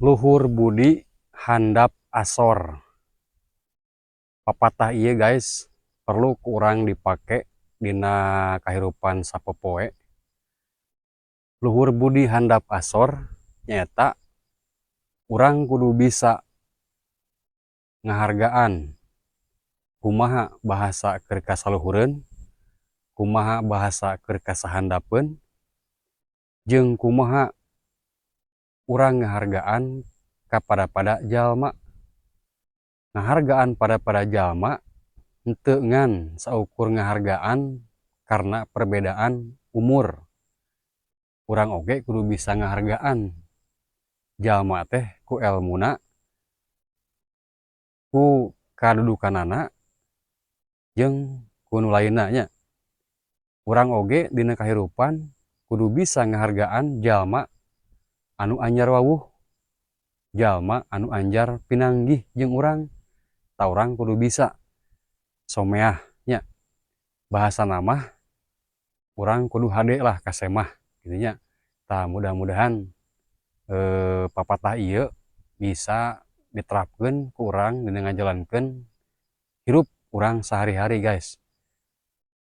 Luhur budi handap asor. Papatah ieu guys perlu ku urang dipake dina kahirupan sapopoe. Luhur budi handap asor nyaeta urang kudu bisa ngahargaan kumaha bahasa keur kasaluhureun, kumaha bahasa keur kasahandapeun, jeung kumaha urang ngahargaan kapada jalma. Ngahargaan pada jalma henteu ngan saukur ngahargaan karena perbedaan umur. Urang oge kudu bisa ngahargaan jalma teh ku elmuna, ku kadudukanana, jeung ku nu lainna nya. Urang oge dina kahirupan kudu bisa ngahargaan jalma anu anyar wawuh, jalma anu anyar pinanggih jeung urang. Ta urang kudu bisa someah nya. Bahasana mah urang kudu hade lah kasemah kitu nya. Tah mudah-mudahan papatah ieu bisa diterapkeun ku urang dina ngajalankeun hirup urang sehari-hari guys.